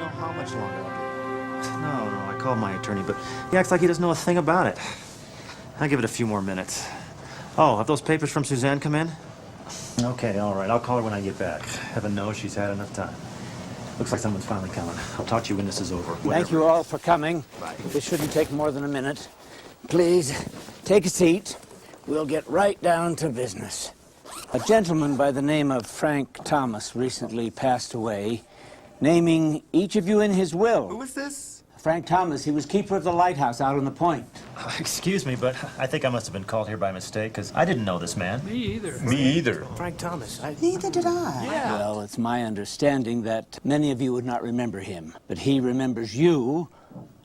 know how much longer I'll be. No, I called my attorney, but he acts like he doesn't know a thing about it. I'll give it a few more minutes. Oh, have those papers from Suzanne come in? Okay, all right. I'll call her when I get back. Heaven knows she's had enough time. Looks like someone's finally coming. I'll talk to you when this is over. Thank you all for coming. Bye. This shouldn't take more than a minute. Please, take a seat. We'll get right down to business. A gentleman by the name of Frank Thomas recently passed away, naming each of you in his will. Who is this? Frank Thomas, he was keeper of the lighthouse out on the point. Excuse me, but I think I must have been called here by mistake, because I didn't know this man. Me either. Me either. Frank Thomas. Neither did I. Yeah. Well, it's my understanding that many of you would not remember him, but he remembers you,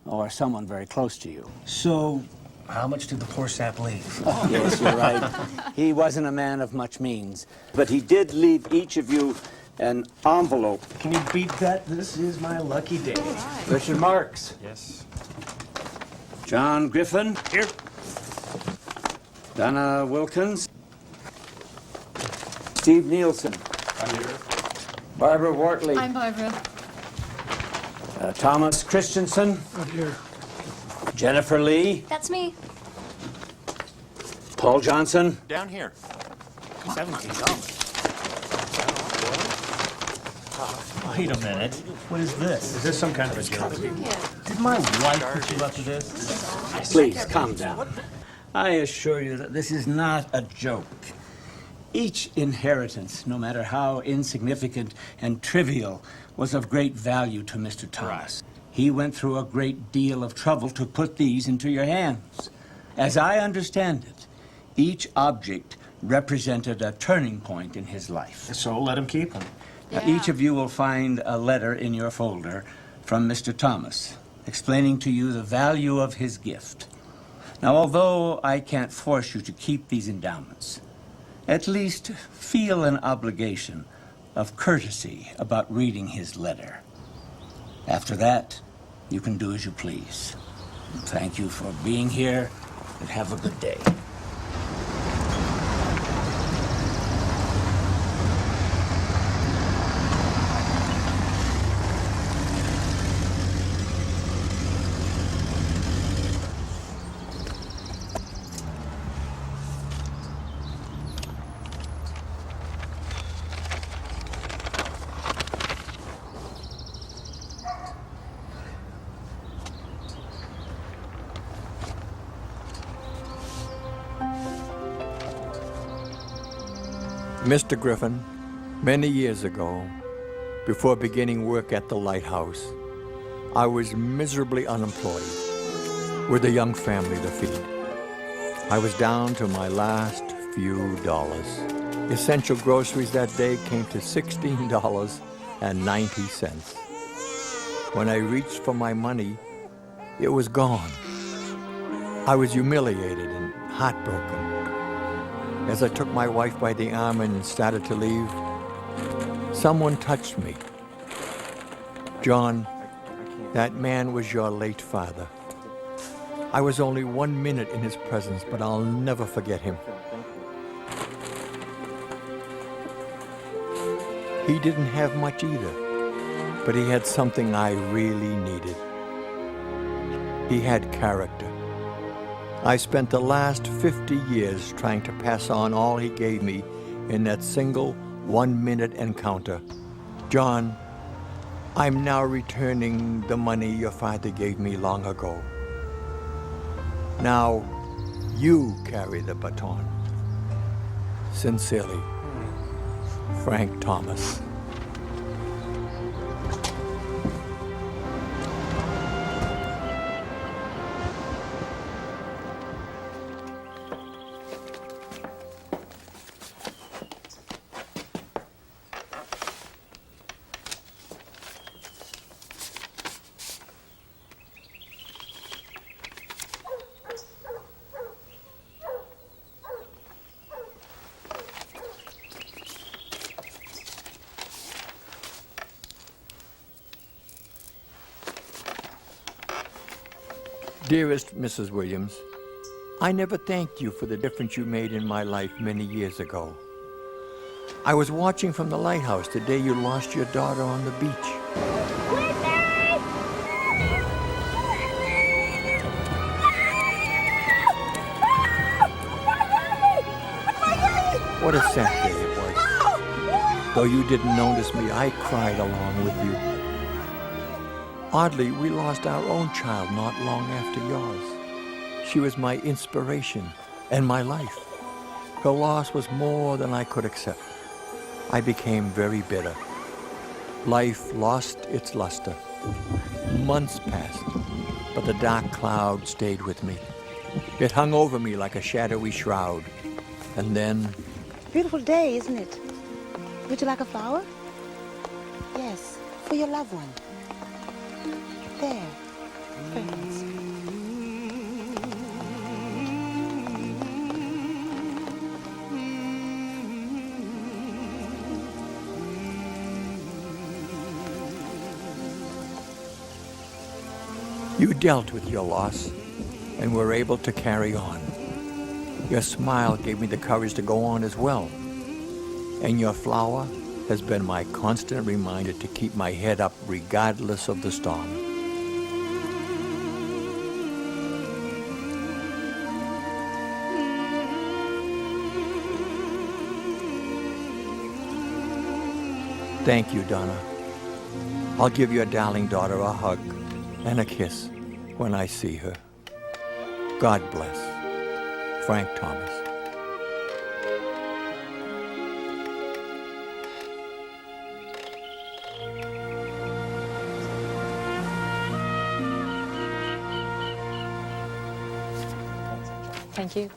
or someone very close to you. So, How much did the poor sap leave? yes, you're right. He wasn't a man of much means, but he did leave each of you an envelope. Can you beat that? This is my lucky day. Richard Marks. Yes. John Griffin. Here. Donna Wilkins. Steve Nielsen. I'm here. Barbara Wortley. I'm Barbara. Thomas Christensen. Out here. Jennifer Lee. That's me. Paul Johnson. Down here. $17. Wait a minute. What is this? Is this some kind of a joke? Did my wife put you up to this? Please, calm down. I assure you that this is not a joke. Each inheritance, no matter how insignificant and trivial, was of great value to Mr. Thomas. He went through a great deal of trouble to put these into your hands. As I understand it, each object represented a turning point in his life. So let him keep them. Each of you will find a letter in your folder from Mr. Thomas, explaining to you the value of his gift. Now, although I can't force you to keep these endowments, at least feel an obligation of courtesy about reading his letter. After that, you can do as you please. Thank you for being here, and have a good day. Mr. Griffin, many years ago, before beginning work at the lighthouse, I was miserably unemployed with a young family to feed. I was down to my last few dollars. Essential groceries that day came to $16.90. When I reached for my money, it was gone. I was humiliated and heartbroken. As I took my wife by the arm and started to leave, someone touched me. John, that man was your late father. I was only 1 minute in his presence, but I'll never forget him. He didn't have much either, but he had something I really needed. He had character. I spent the last 50 years trying to pass on all he gave me in that single 1 minute encounter. John, I'm now returning the money your father gave me long ago. Now, you carry the baton. Sincerely, Frank Thomas. Dearest Mrs. Williams, I never thanked you for the difference you made in my life many years ago. I was watching from the lighthouse the day you lost your daughter on the beach. Whitney! What a sad day it was. Though you didn't notice me, I cried along with you. Oddly, we lost our own child not long after yours. She was my inspiration and my life. Her loss was more than I could accept. I became very bitter. Life lost its luster. Months passed, but the dark cloud stayed with me. It hung over me like a shadowy shroud. And then... Beautiful day, isn't it? Would you like a flower? Yes, for your loved one. There, friends. You dealt with your loss and were able to carry on. Your smile gave me the courage to go on as well. And your flower has been my constant reminder to keep my head up regardless of the storm. Thank you, Donna. I'll give your darling daughter a hug and a kiss when I see her. God bless. Frank Thomas. Thank you.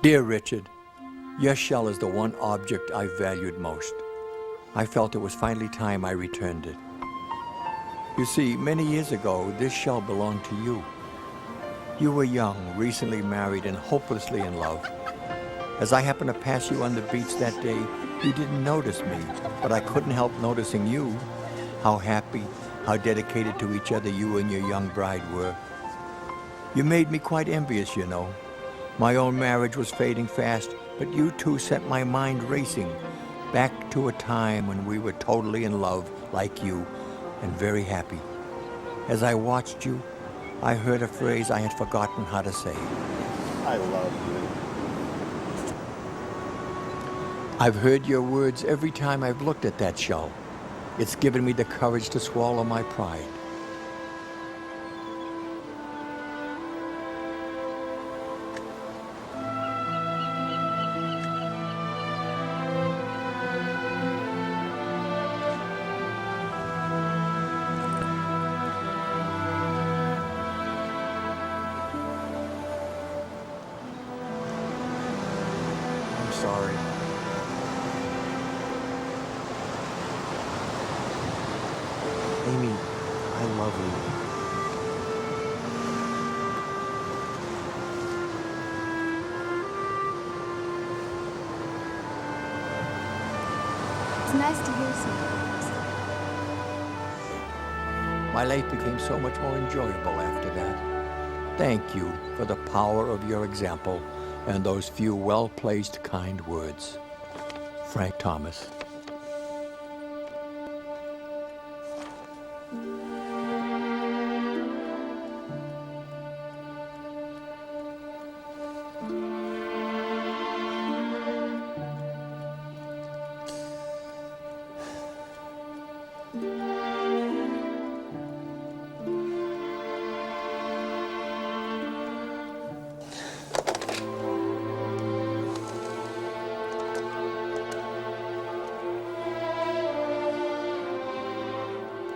Dear Richard, your shell is the one object I valued most. I felt it was finally time I returned it. You see, many years ago, this shell belonged to you. You were young, recently married, and hopelessly in love. As I happened to pass you on the beach that day, you didn't notice me, but I couldn't help noticing you. How happy, how dedicated to each other you and your young bride were. You made me quite envious, you know. My own marriage was fading fast, but you two set my mind racing back to a time when we were totally in love, like you, and very happy. As I watched you, I heard a phrase I had forgotten how to say. I love you. I've heard your words every time I've looked at that shell. It's given me the courage to swallow my pride. Sorry. Amy, I love you. It's nice to hear some. My life became so much more enjoyable after that. Thank you for the power of your example and those few well-placed kind words. Frank Thomas.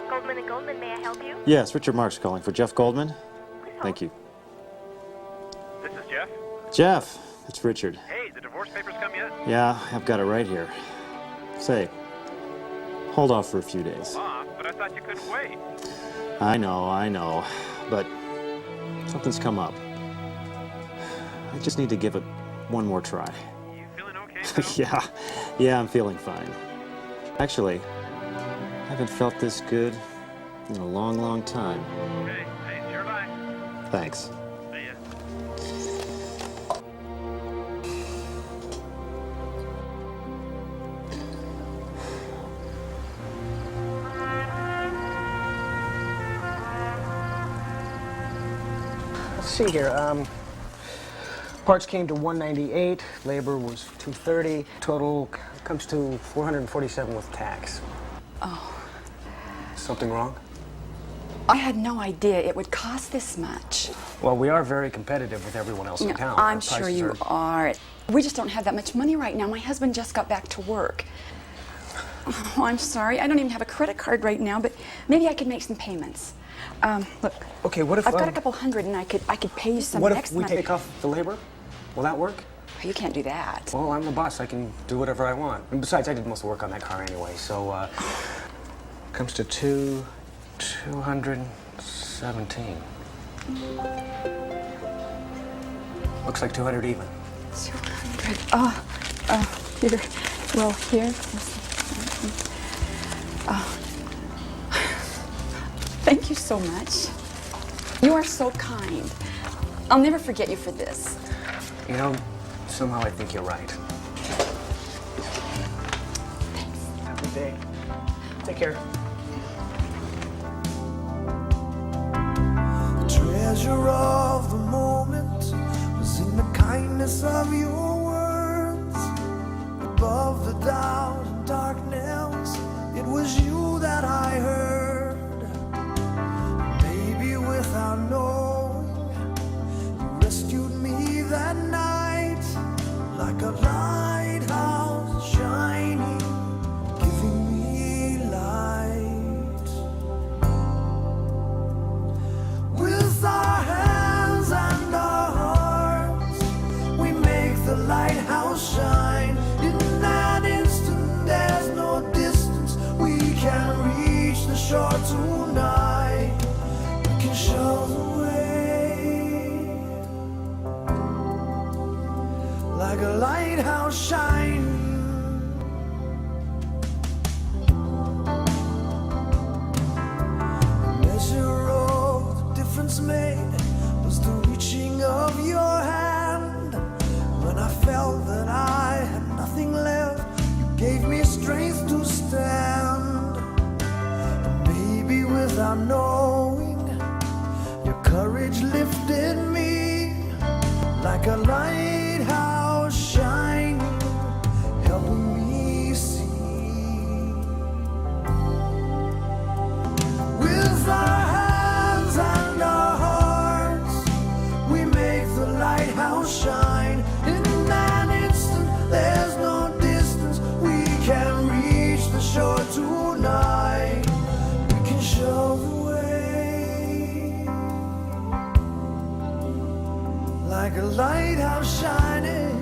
Goldman and Goldman, may I help you? Yes, Richard Marks calling for Jeff Goldman. Please hold. Thank you. This is Jeff. Jeff, it's Richard. Hey, the divorce papers come yet? Yeah, I've got it right here. Say, hold off for a few days. But I thought you couldn't wait. I know, but something's come up. I just need to give it one more try. You feeling okay now? Yeah, I'm feeling fine. Actually, I haven't felt this good in a long, long time. Okay, hey, sure bye. Thanks. See ya. Let's see here. Parts came to 198, labor was 230. Total comes to 447 with tax. Oh. Something wrong? I had no idea it would cost this much. Well, we are very competitive with everyone else in No, town. I'm Our sure prices you are. We just don't have that much money right now. My husband just got back to work. Oh, I'm sorry. I don't even have a credit card right now, but maybe I could make some payments. Look. Okay, what if I've got a couple hundred, and I could pay you some what if next we month. take off the labor? Will that work? You can't do that. Well, I'm the boss. I can do whatever I want. And besides, I did most of the work on that car anyway. So, comes to 217. Looks like 200 even. 200. Here. Well, here. Thank you so much. You are so kind. I'll never forget you for this. You know, somehow I think you're right. Thanks. Have a good day. Take care. The treasure of the moment was in the kindness of your words. Above the doubt and darkness, it was you that I heard. Maybe without knowing, you rescued me that night, like a lighthouse shining, giving me light. With our hands and our hearts, we make the lighthouse shine. In that instant, there's no distance. We can reach the shore tonight. We can show the way, like a lighthouse shining. Measure of the difference made was the reaching of your hand. When I felt that I had nothing left, you gave me strength to stand. And maybe without knowing, your courage lifted me like a lighthouse shining, helping me see. With our hands and our hearts, we make the lighthouse shine. In that instant, there's no distance. We can reach the shore tonight. We can show the way, like a lighthouse shining.